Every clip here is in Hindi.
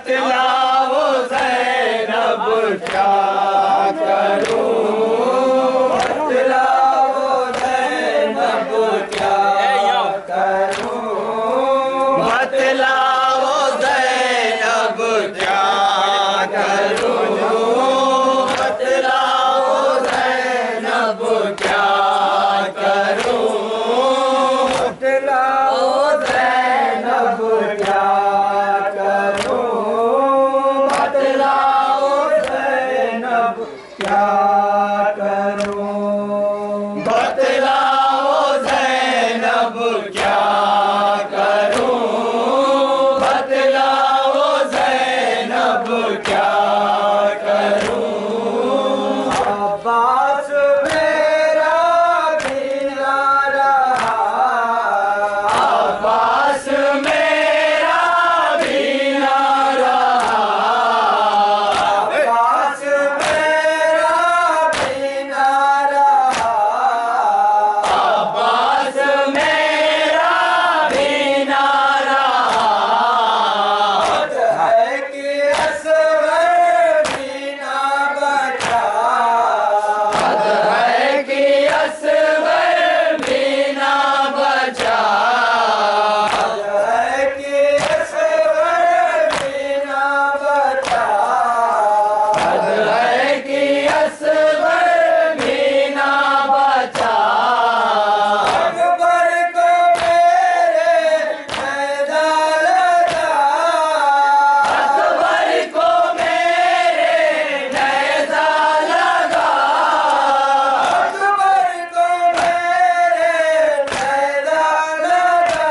बतलाओ ज़ैनब क्या करूं, बतलाओ ज़ैनब क्या करूं, बतलाओ ज़ैनब क्या करूं, बतलाओ ज़ैनब क्या करूं, बतलाओ ज़ैनब क्या करूं, बतलाओ ज़ैनब क्या करूं, बतलाओ ज़ैनब क्या करूं, बतलाओ ज़ैनब क्या करूं। अब्बास मेरा भी ना रहा, अब्बास मेरा भी ना रहा, अब्बास मेरा भी ना रहा, अब्बास मेरा भी ना रहा। है कि असगर भी ना बचा, है कि असगर भी ना बचा, है कि असगर भी ना बचा, है कि असगर भी ना बचा। अकबर को मेरे पैदा लगा, अकबर को मेरे नैज़ा लगा, अकबर को मेरे नैज़ा लगा।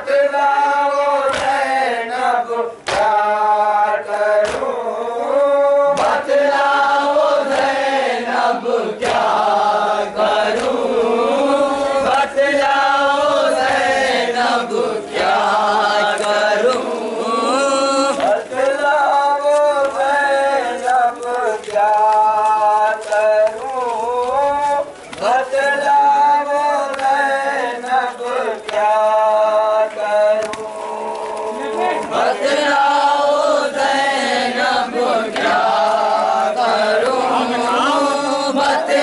बतलाओ ज़ैनब क्या करूं, बतलाओ ज़ैनब क्या करूं, बतलाओ ज़ैनब क्या करूं, बतलाओ ज़ैनब क्या करूं, बतलाओ ज़ैनब क्या करूं, बतलाओ ज़ैनब क्या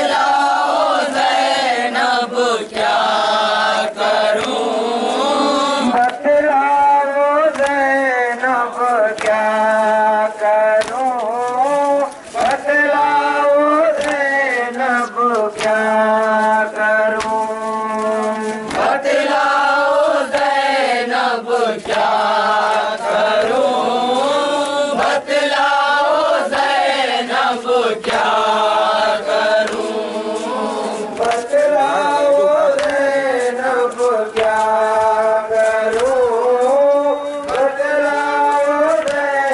करूं, बतलाओ ज़ैनब क्या करूं, बतलाओ ज़ैनब क्या करूं, बतलाओ ज़ैनब क्या करूं, बतलाओ ज़ैनब क्या करूं, बतलाओ ज़ैनब क्या करूं, बतलाओ ज़ैनब क्या करूं, बतलाओ ज़ैनब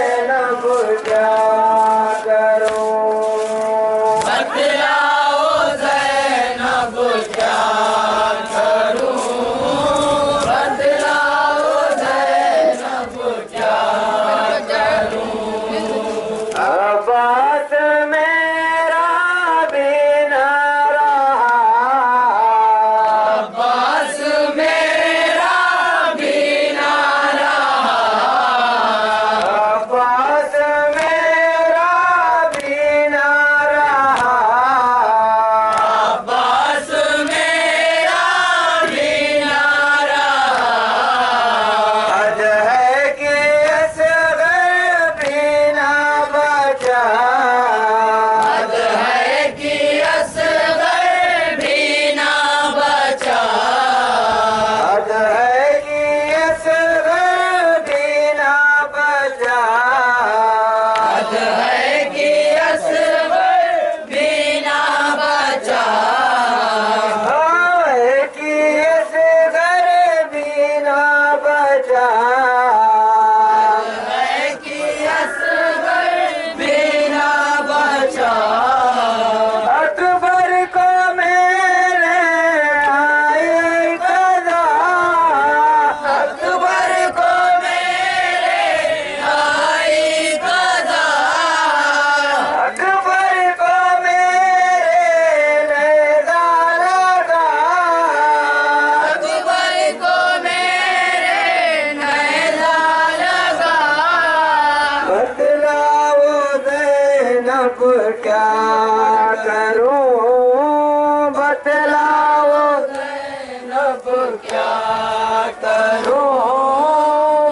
अब क्या करूं बतलाओ ज़ैनब क्या करूं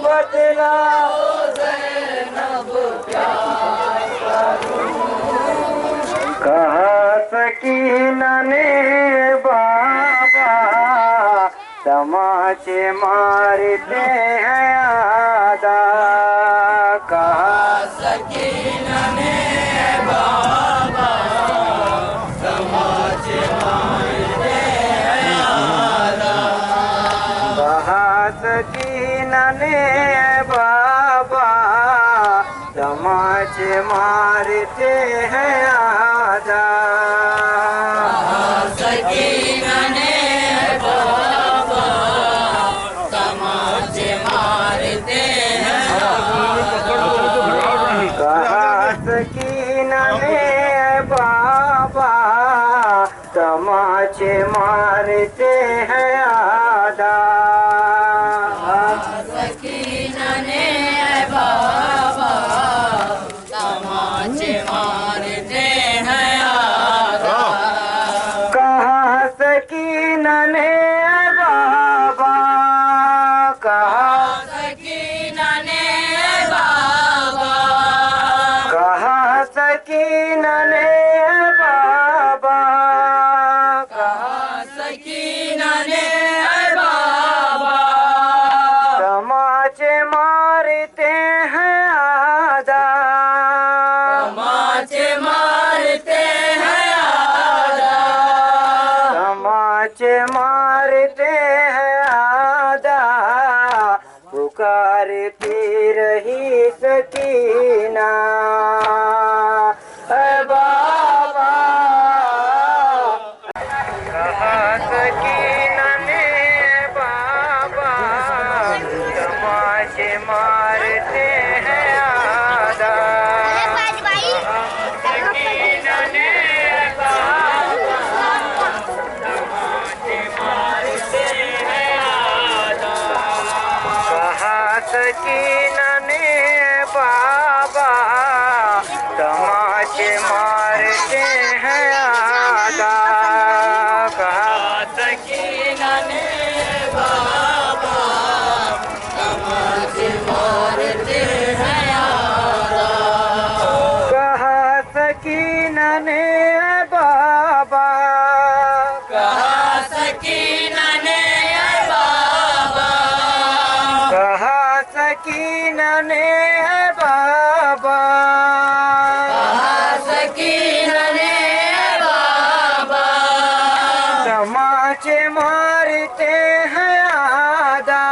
बतलाओ ज़ैनब क्या करूं। कहा सकीना ने बाबा तमाचे मारते हैं आदा। कहा सकीना ने बाबा तमाचे मारते हैं आदा। कहा सकीना ने बाबा तमाचे मारते हैं आदा। सकीना ने बाबा तमाचे मारते हैं आदा। कहा सकीना ने बाबा तमाचे मारते हैं आदा। सकीना ने बाबा तमाचे मारते हैं आदा। कहा सकीना ने बाबा कहा सकीना ने बाबा कहा सकीना ने बाबा कहा सकीना ने बाबा तमाचे मारते हैं आदा। तमाचे मारते हैं आदा। तमाचे मारते हैं आदा। पुकारती रही सकीना बाबा। कहा सकीना ने बाबा तमाचे मारते हैं आदा। सकीना ने बाबा तमाचे मारते हैं आदा। कहा सकीना ने बाबा तमाचे मारते हैं आदा। कहा सकीना ने बाबा तमाचे मारते हैं आदा। कहा सकीना ने बाबा कहा सकीना ने बाबा कहा सकीना ने बाबा कहा सकीना ने बाबा तमाचे मारते हैं आदा।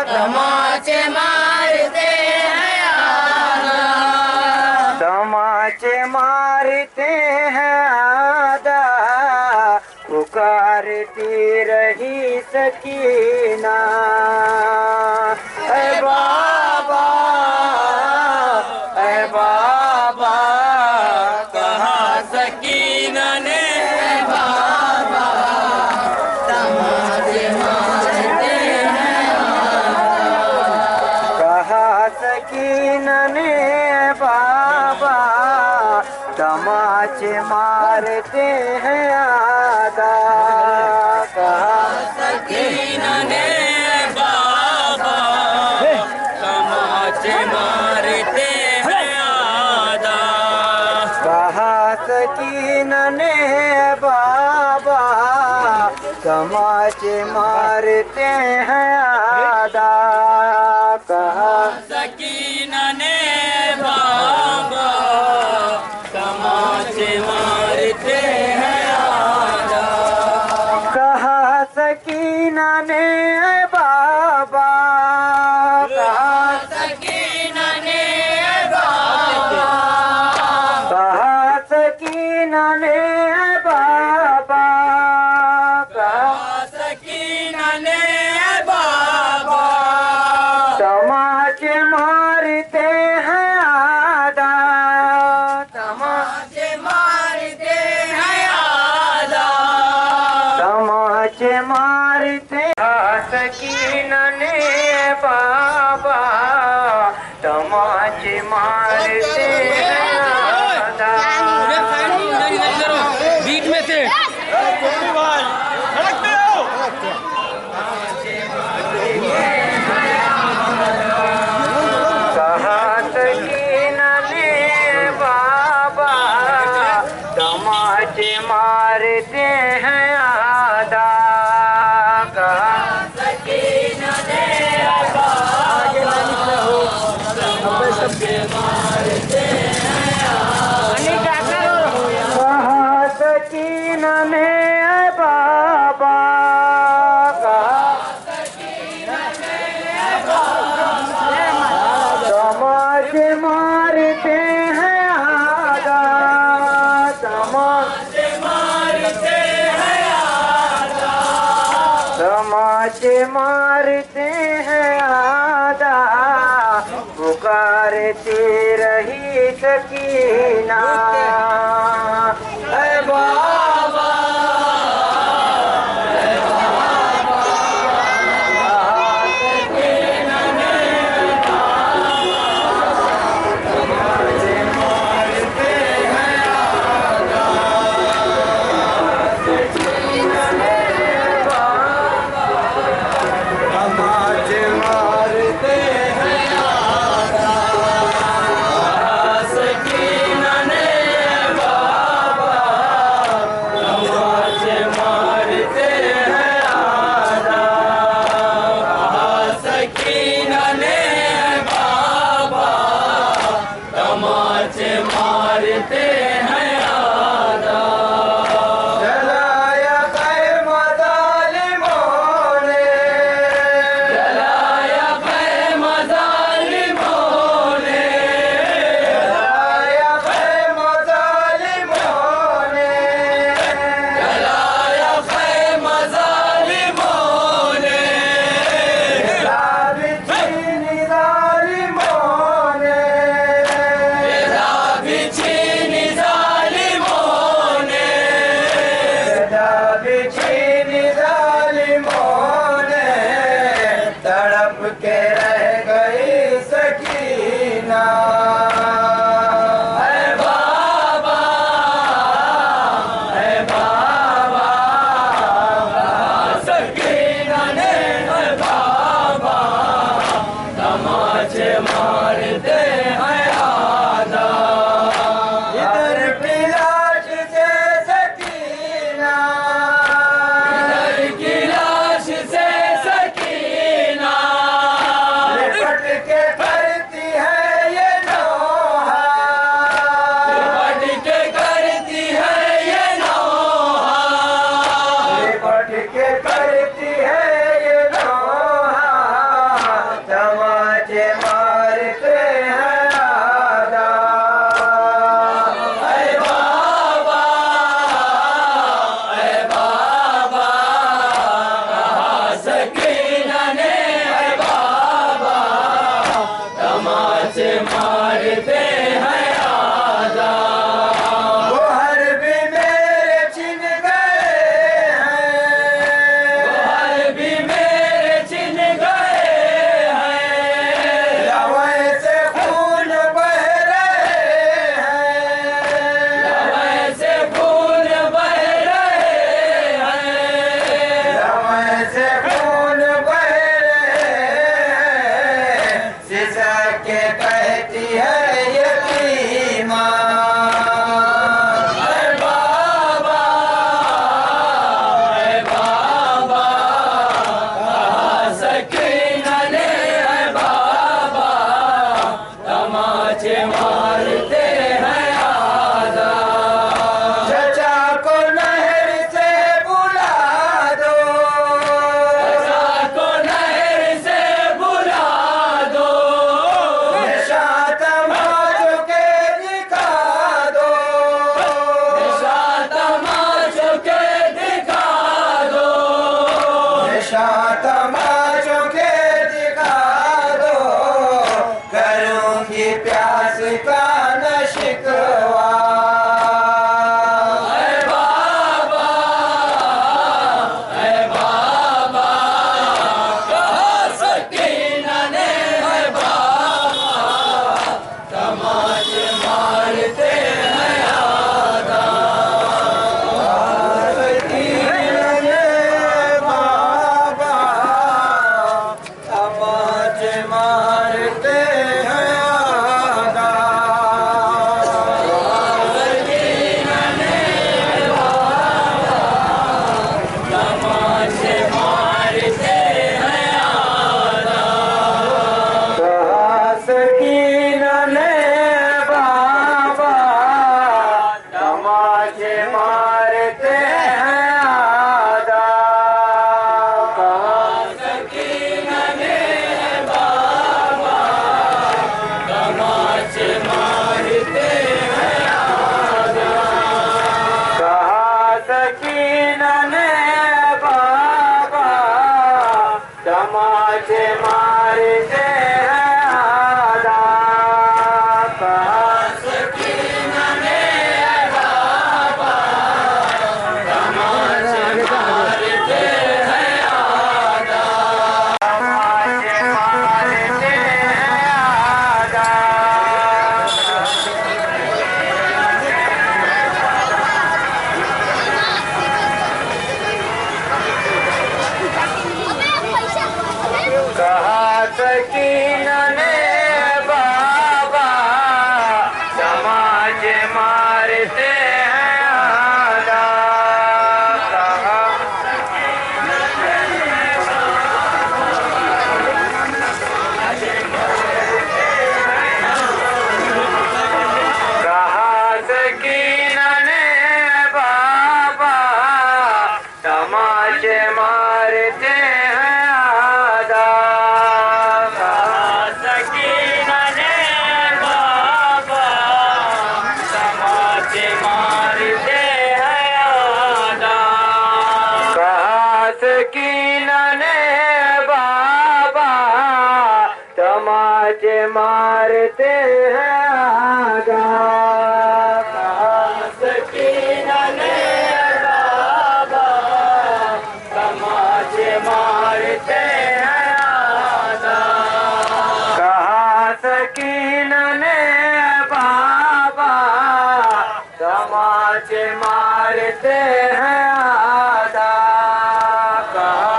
तमाचे मारते हैं आदा। तमाचे मारते हैं आदा। पुकारती रही सकीना ऐ बाबा ऐ बाबा। कहा सकीना ने बाबा तमाचे मारते हैं आदा। कहा सकीना ने बाबा तमाचे मारते हैं आदा। कहा सकीना ने बाबा तमाचे मारते हैं आदा। कहा सकीना ने बाबा तमाचे मारते हैं आदा। कहा सकीना ने बाबा तमाचे मारते हैं आदा। कहा सकीना ने बाबा कहा सकीना ने बाबा कहा सकीना ने बाबा कहा सकीना ने बाबा तमाचे मारते हैं आदा। तमाचे मारते हैं आदा। तमाचे मारते सकीना ने बाबा तमाचे मारते हैं बीच में से कहा सकीना ने बाबा तमाचे मारते हैं आधा। कहा सकीना ने बाबा तमाचे मारते हैं आधा। कहा सकीना ने बाबा तमाचे मारते हैं आधा। तमाचे मारते हैं आधा। तमाचे मारते हैं आधा। पुकारती रही सकीना ऐ बाबा के रह गई सकीना है बाबा सकीना ने है बाबा तमाचे मारते हैं आधा। इधर की लाश से सकीना इधर की लाश से सकीना लिपट के करती है ये नौहा। लिपट के करती है ये नौहा। लिपट के करती है ये नौहा। तमाचे मारते हैं आधा। ऐ बाबा कहा सकीना ने ऐ बाबा तमाचे मारते हैं आधा। वो हर भी मेरे छिन गए हैं। वो हर भी मेरे छिन गए हैं। लवै से खून बह रहे हैं। लवै से खून बह रहे हैं। लवै से खून बह रहे हैं। सिसक के कहती है यतीमा ऐ बाबा कहा सकीना ने ऐ बाबा तमाचे मारते हैं आधा। चचा को नहर से बुला दो। चचा को नहर से बुला दो। निशात माचो के दिखा दो। निशात माचो के दिखा दो। निशात माचो के दिखा दो। करूंगी प्यास का न शिकवा ऐ बाबा कहा सकीना ने ऐ बाबा तमाचे मारते हैं समाज मारते हैं आधा कहाँ सकीन ने बाबा समाज मारते हैं आधा समाज मारते हैं आधा कहा सकीन ने बाबा समाज मारते हैं आधा कहा सकीन ने बाबा समाज मारते हैं आधा सकीन ने बाबा समाज मारते हैं आधा कहा सकीन ने बाबा समाज मारते हैं आधा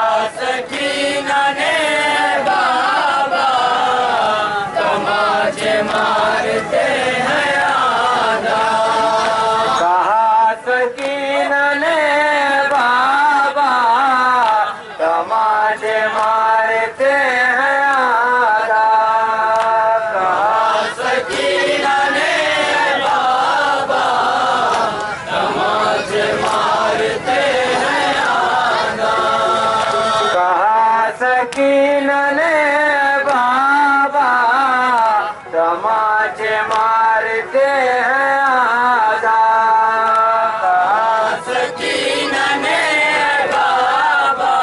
कहा सकीन ने बाबा समाज मारते हैं आधा कहा सकीन ने बाबा समाज मारते हैं आधा कहा सकीन ने बाबा समाज मारते हैं आधा कहा सकीन ने बाबा समाज मारते हैं आधा कहा सकीन ने बाबा समाज मारते हैं आधा कहा सकीन ने बाबा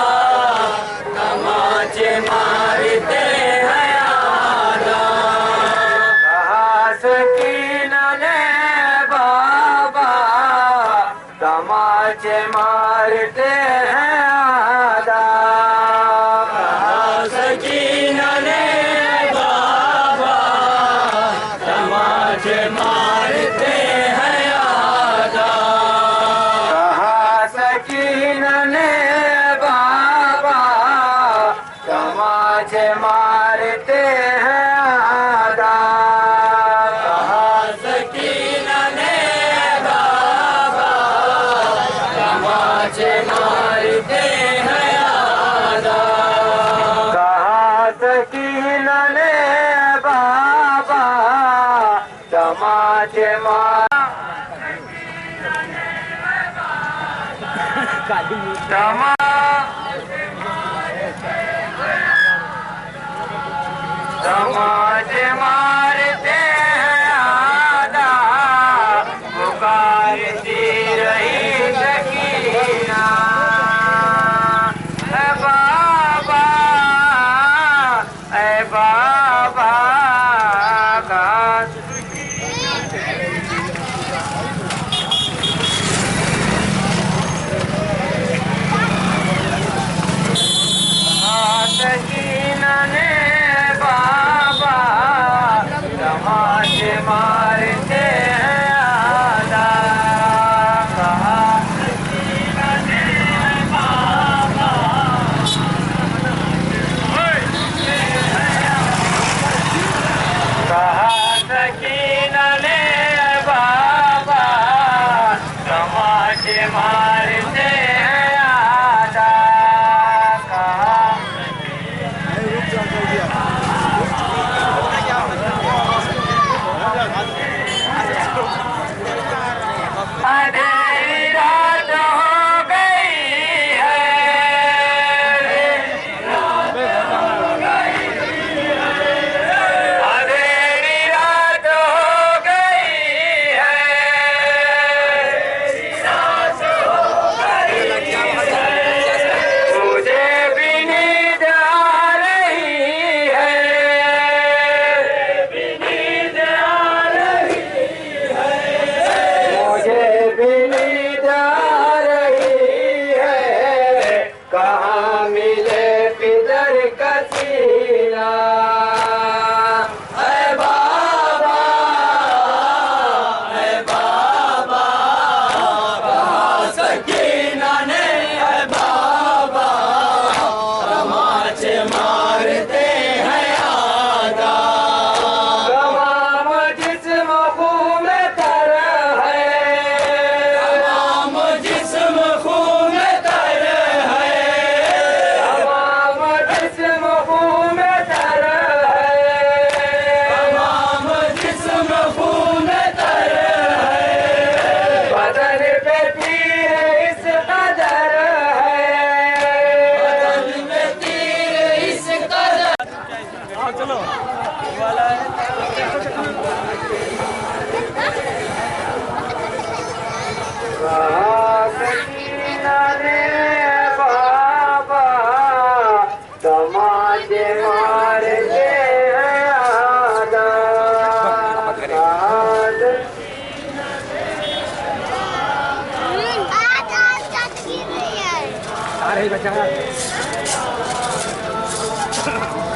समाज मारते हैं आधा कहा सकीन ने बाबा समाज मारते हैं आधा कहा सकीन ने बाबा समाज मारते हैं आधा कहा सकीन ने बाबा समाज मारते हैं आधा कहा सकीन ने बाबा समाज मारते हैं आधा कहा सकीन ने बाबा समाज मारते हैं आधा कहा सकीन ने बाबा समाज मार समाज मारते हैं आधा पुकारती रही सकीना ऐ बाबा ऐ बाबा का सकीन ने बाबा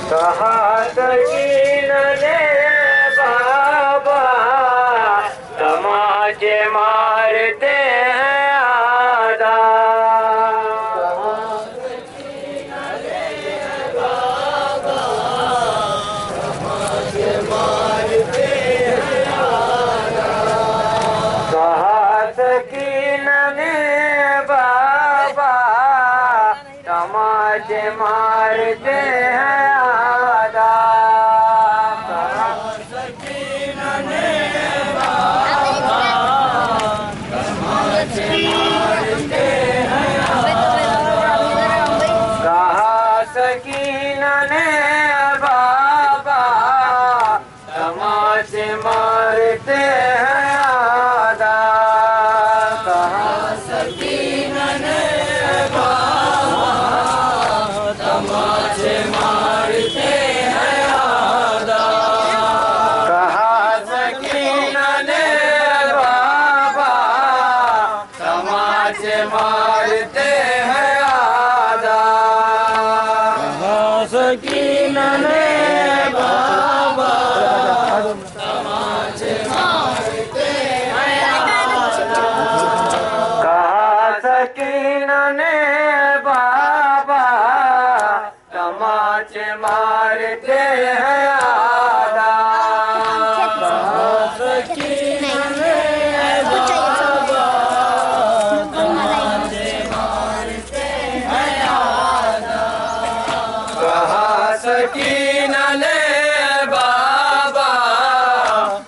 कहा सकीन ने बाबा तमाचे मारते हैं आधा। कहा सकीन ने बाबा तमाचे मारते हैं आधा। कहा सकीन ने बाबा तमाचे मारते हैं आधा। कहा सकीन ने बाबा तमाचे मारते हैं आधा। कहा सकीन ने बाबा तमाचे मारते हैं आधा। कहा सकीन ने बाबा तमाचे मारते हैं आधा। कहा सकीन ने बाबा तमाचे मारते हैं आधा। कहा सकीन ने बाबा तमाचे मारते हैं आधा। कहा सकीन ने बाबा तमाचे मारते हैं आधा। कहा सकीन ने बाबा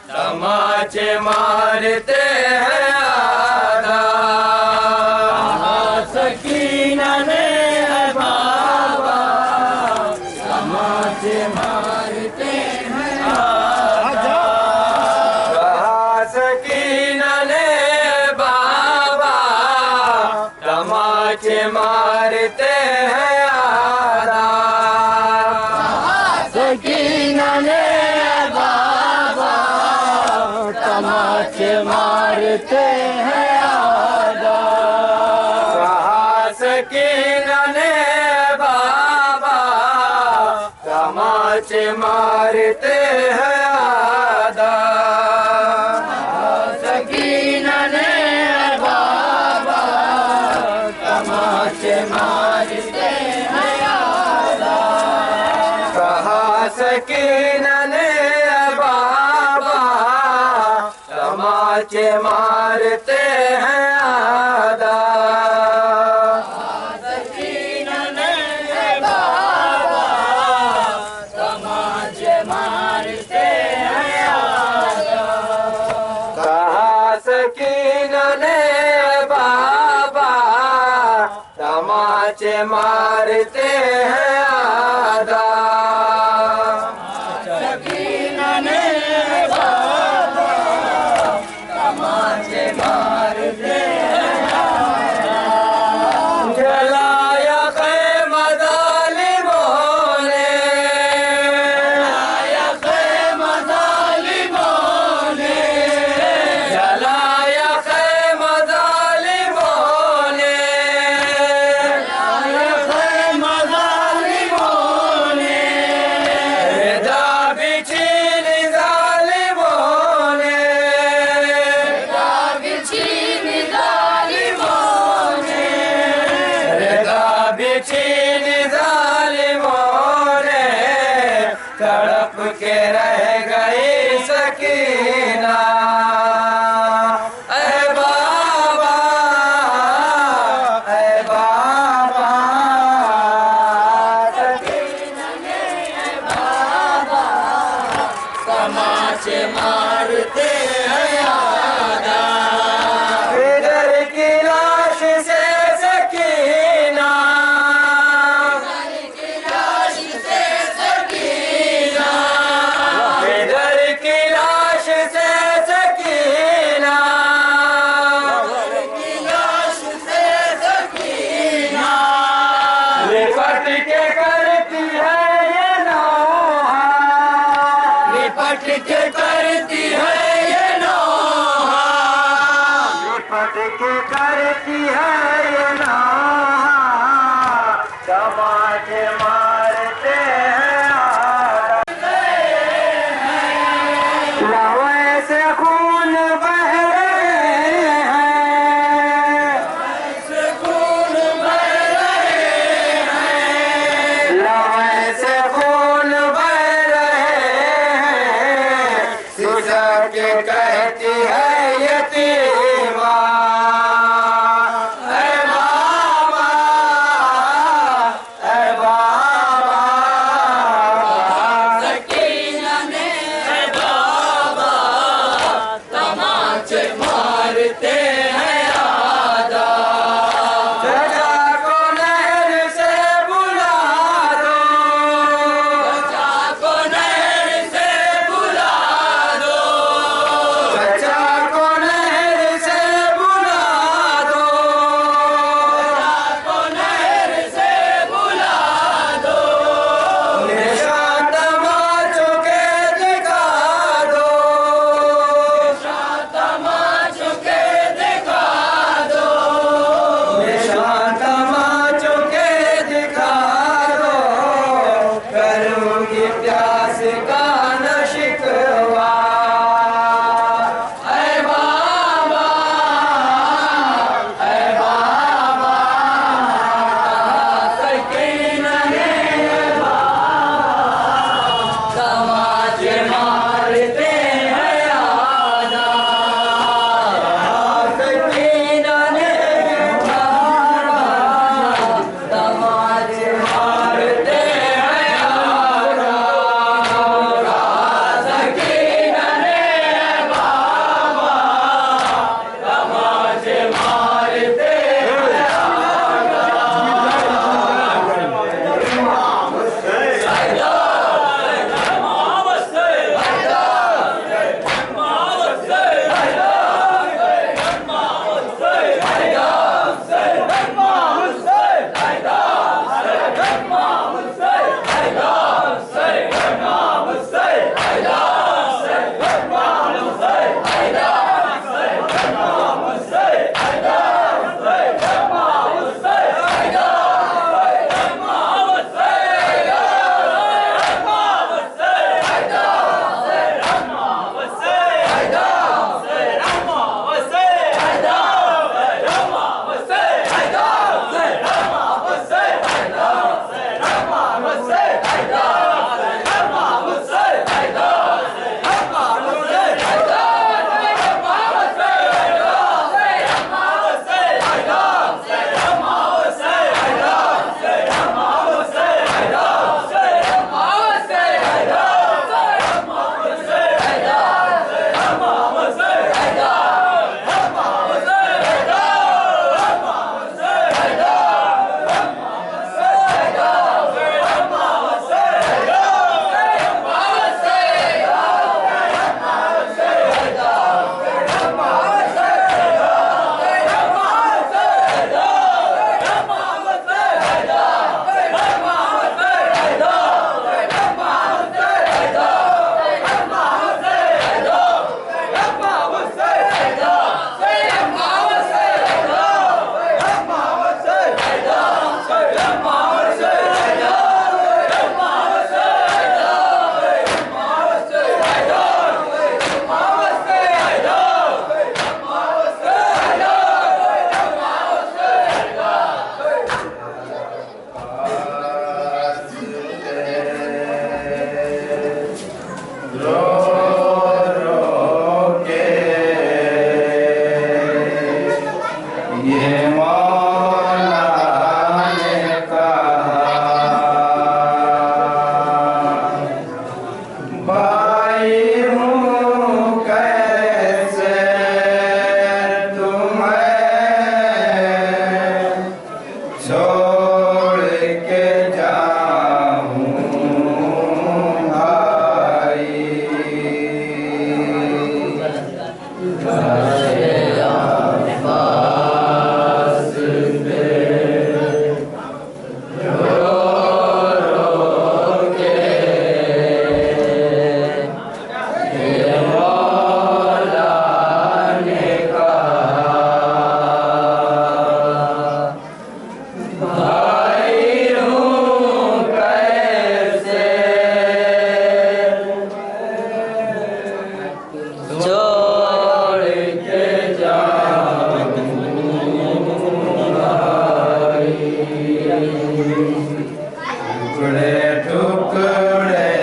तमाचे मारते हैं आधा। कहा सकीन ने बाबा तमाचे मारते हैं आधा। सकीन ने बाबा तमाचे मारते हैं आधा। कहा सकीन ने बाबा तमाचे मारते हैं आधा। सकीन ने बाबा तमाचे मारते हैं आधा। कहा सकीन ने बाबा तमाचे मारते हैं आधा। सकीन ने बाबा तमाचे मारते हैं आधा। कहा सकीन ने बाबा तमाचे मारते हैं आधा। सकीन ने बाबा तमाचे मारते हैं आधा। जलाया ख़ैमत ज़ालिमों ने। जलाया ख़ैमत ज़ालिमों ने। जलाया ख़ैमत ज़ालिमों ने। जलाया ख़ैमत ज़ालिमों ने। रिदा बिछीन ज़ालिमों ने। रिदा बिछीन ज़ालिमों ने। रिदा बिछीन ज़ालिमों ने। तड़प के रह गई सकीना। ऐ बाबा ऐ बाबा। सकीन ने बाबा तमाचे मारते हैं आधा। इधर की लाश से सकीना। इधर की लाश से सकीना। इधर की लाश से सकीना। इधर की लाश से सकीना। लिपट के करती है ये नौहा। लिपट के करती है ये नौहा। लिपट के करती है ये नौहा। से खून बह रहे हैं, लहर से खून बह रहे हैं, सुसर के कहती है यतीमा, ऐ बाबा, ऐ बाबा, सकीना ने बाबा तमाचे मारते हैं आदा। सजा को नहर से बुला दो, सजा को नहर से बुला दो, सजा को छोड़ के टुकड़े टुकड़े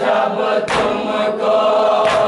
जब तुमको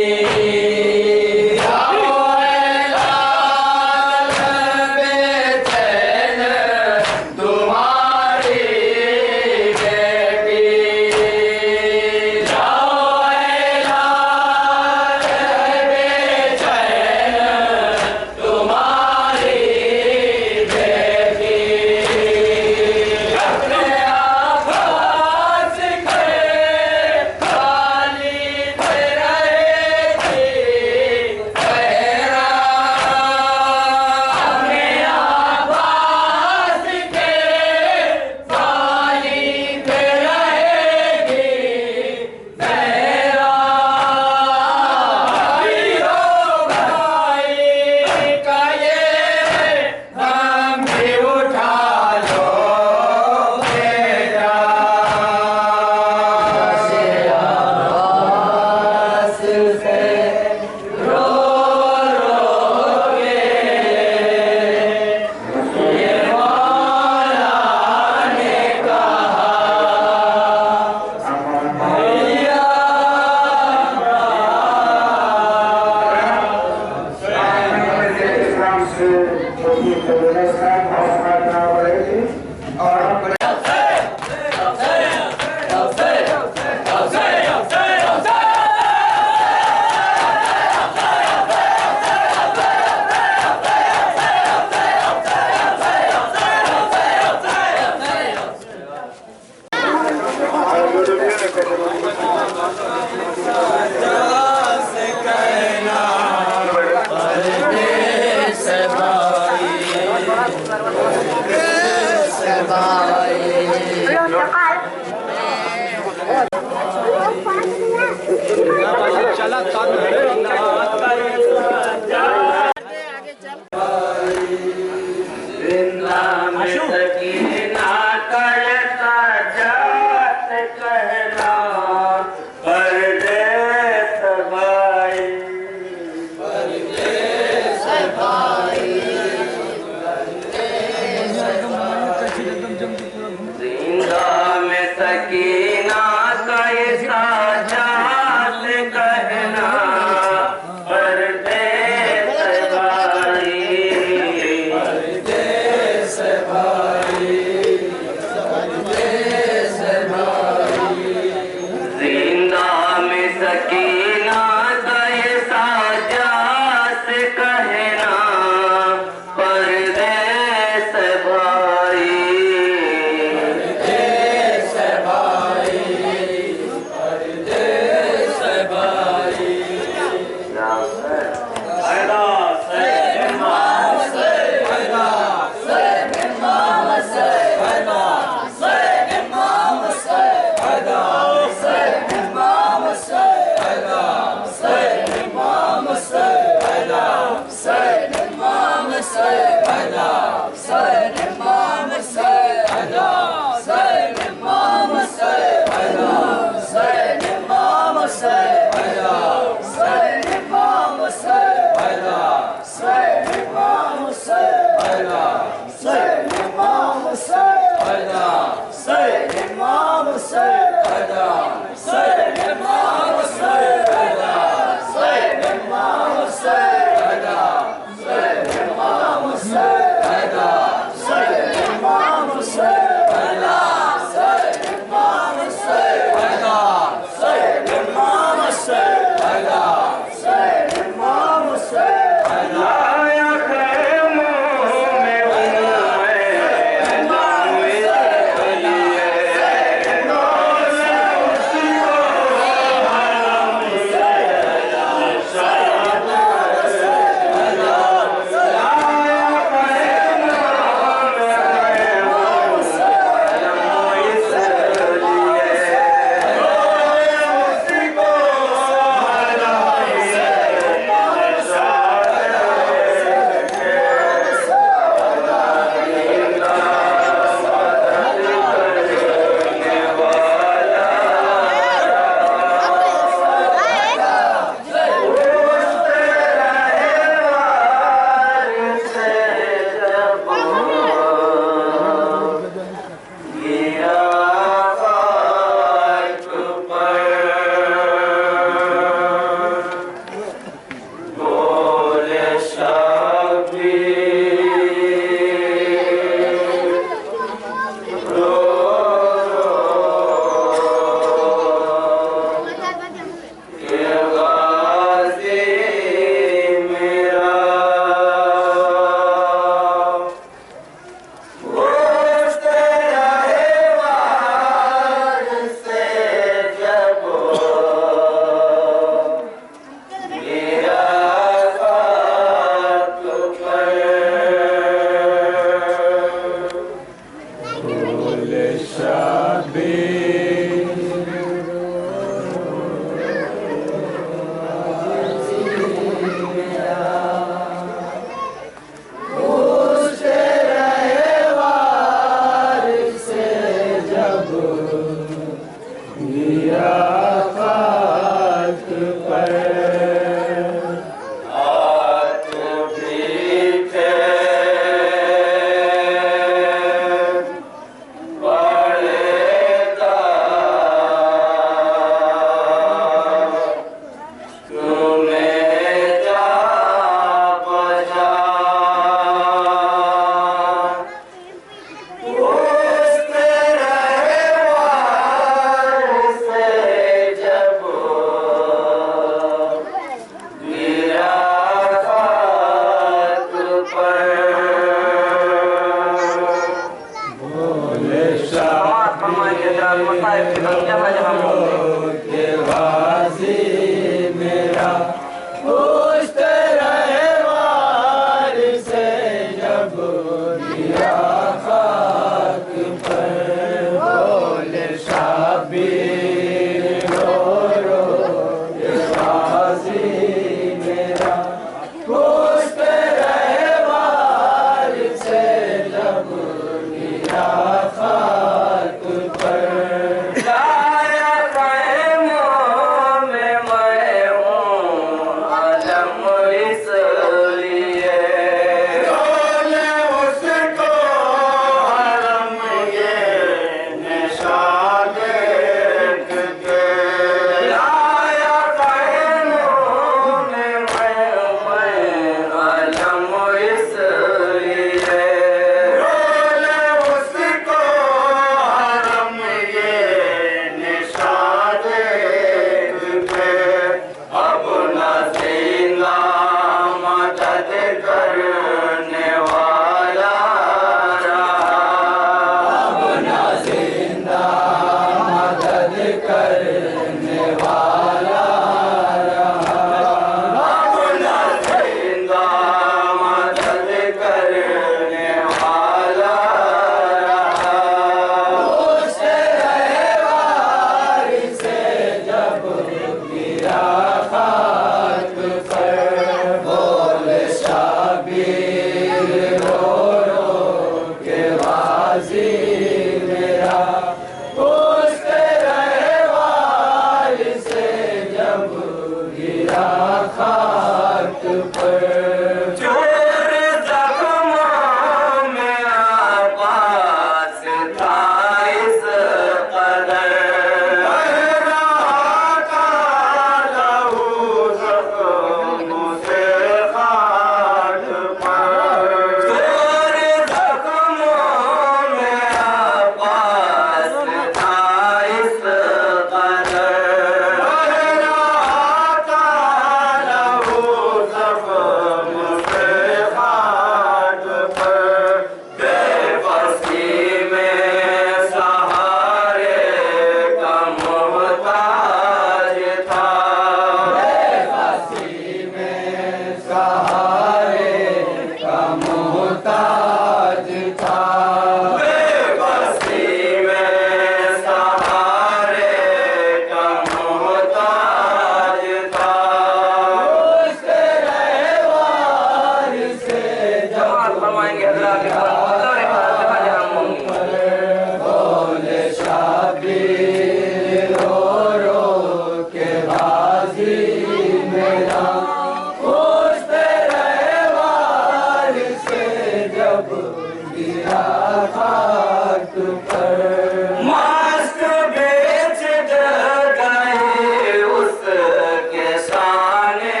खाक पर मास्क बेच गए उसके साने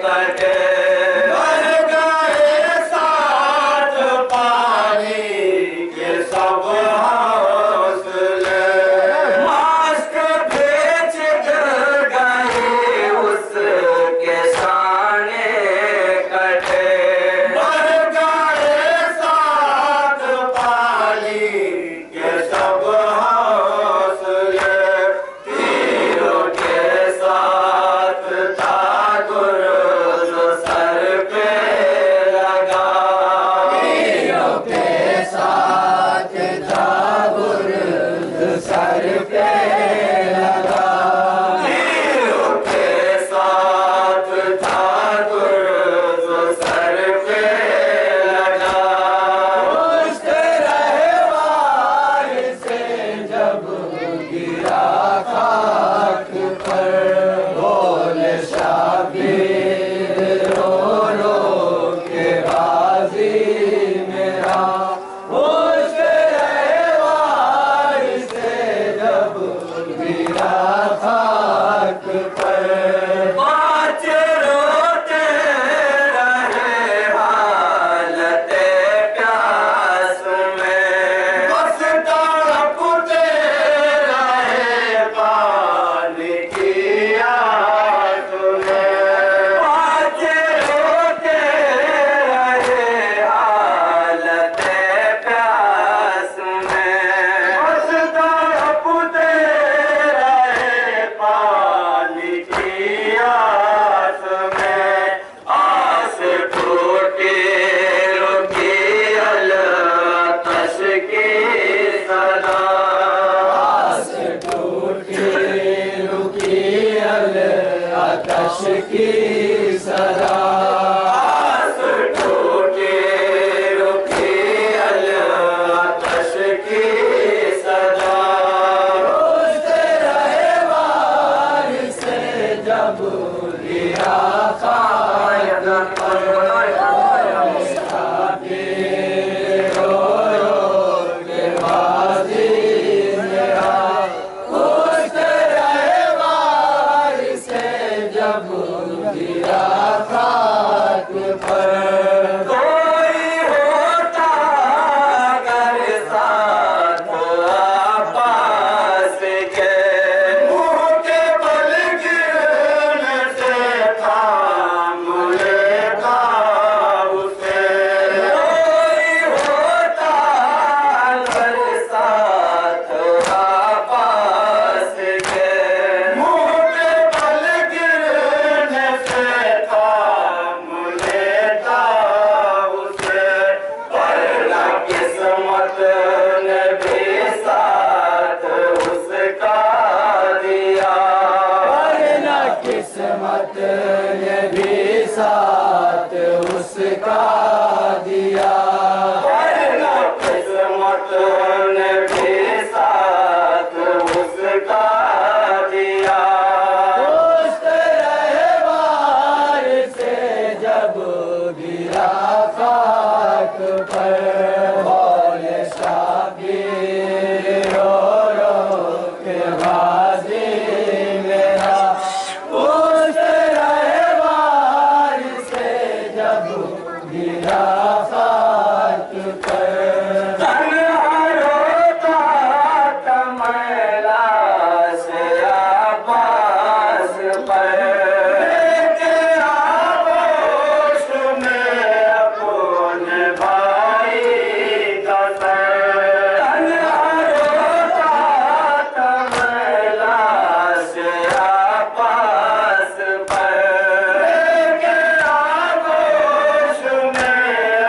कटे भर गए साथ पानी के सब हौसले मास्क बेच गए उसके साने कटे भर गए साथ पानी के सब हौसले तीरों के साथ था गुरु जो सर पे लगा तीरों के साथ था बुर्द सर पे लगा तीरों के साथ था गुरु जो सर पे लगा पूछते रहे वार से जब गिरा खाक पर बोले शाबिर रो के बाजी मेरा पूछते रहे वार से जब गिरा खाक पर पाँच रोते रहे हालते प्यास में बस तड़पते रहे पानी की आस में पाँच रोते रहे हालते प्यास में बस तड़पते रहे पानी की आस में आस टूटी रुकी अलकश की सदा आस टूटी रुकी अल आतश की सदा आस टूटी रुकी अलकश की सदा पूछते रहे वार से जब गिरा खाक पर रो के बाजी मेरा पूछते रहे वार से जब गिरा खाक पर कोई होता अगर साथ पास के मुँह के बल गिरने से थाम लेता उसे कोई होता अगर साथ पास के मुँह के बल गिरने से थाम लेता उसे पर न किस्मत ने भी साथ उसका दिया वरना किस्मत ने भी साथ उसका दिया पर न किस्मत ने भी साथ उसका दिया पूछते रहे वार से जब गिरा खाक पर बोले शाबिर रो के बाजी मेरा पूछते रहे वार से जब गिरा खाक पर तन्हा रोता तमला से आवाज पर लेके आगोश में अपने भाई का सर तन्हा रोता तमला से आवाज पर लेके आगोश में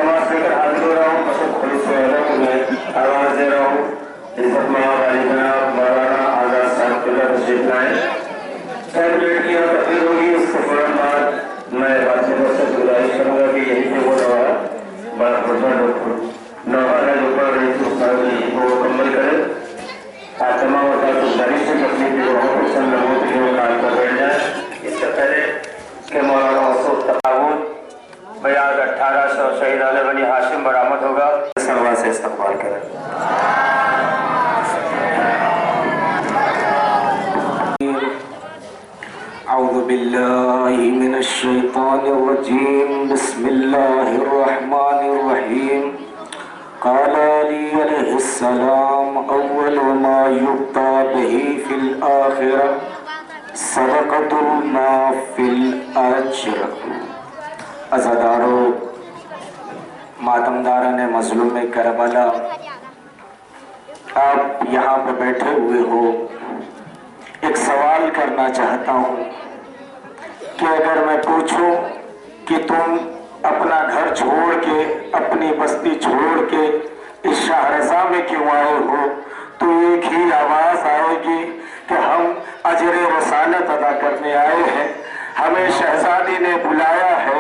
नमाज लेकर हाजिर हो रहा हूँ। बसत पुलिस वालों को मैं आवाज दे रहा हूँ। इज्जत माब अली जनाब मौलाना आजाद साहब के लिए तशरीफ लाएं। 10 मिनट की यहाँ तकरीर होगी। इसके फौरन बाद मैं बातचीत से गुजारिश करूँगा कि यही पे वो नवा बड़ा प्रोफेसर नवा है जो पढ़ रही थी उसको मुकम्मल करे। तमाम गुजारिश से अपनी पसंद लोगों के लिए काम कर बैठ जाए। इससे पहले के मौलाना मसूद तकाबूत बयाद 1800 शहीद आले बनी हाशिम बरामद होगा। सलवा से इस्तकबाल करें। अऊज़ु बिल्लाहि मिनश शैतानिर रजीम। बिस्मिल्लाहिर रहमानिर रहीम। क़ाल अली अलैहिस्सलाम अव्वलु मा युक्ता बिही फिल आखिरह सदक़तुल मा फिल अज्र। अज़ादारो मातमदारान मज़लूम करबला, आप यहाँ पर बैठे हुए हो। एक सवाल करना चाहता हूँ कि अगर मैं पूछूं कि तुम अपना घर छोड़ के, अपनी बस्ती छोड़ के इस शाहरज़ा में क्यों आए हो, तो एक ही आवाज़ आएगी कि हम अजर रसालत अदा करने आए हैं, हमें शहजादी ने बुलाया है।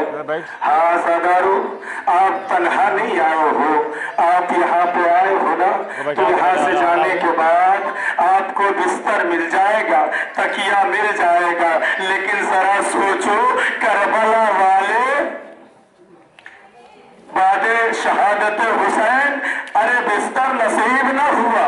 हाँ ज़ादारो, आप तन्हा नहीं आए हो, आप यहाँ पे आए हो ना, तो यहाँ से जाने के बाद आपको बिस्तर मिल जाएगा, तकिया मिल जाएगा। लेकिन जरा सोचो, करबला वाले बादे शहादत हुसैन, अरे बिस्तर नसीब न हुआ,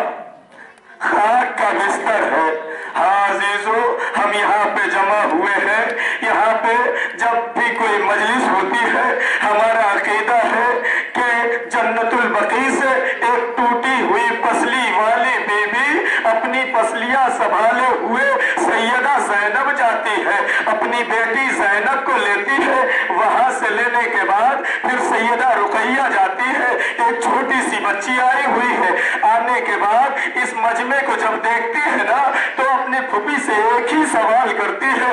खाक का बिस्तर है। हाँ अजीजो, हम यहाँ पे जमा हुए हैं। यहाँ पे जब भी कोई मजलिस होती है, हमारा अकीदा है कि जन्नतुल बकी से एक टूटी हुई पसली वाली बीबी अपनी पसलियां संभाले हुए सैयदा ज़ैनब जाती है, अपनी बेटी ज़ैनब को लेती है। वहां से लेने के बाद फिर सैयदा रुकैया जाती है, एक छोटी सी बच्ची आई हुई है। आने के बाद इस मजमे को जब देखती है ना, तो अपनी फूफी से एक ही सवाल करती है,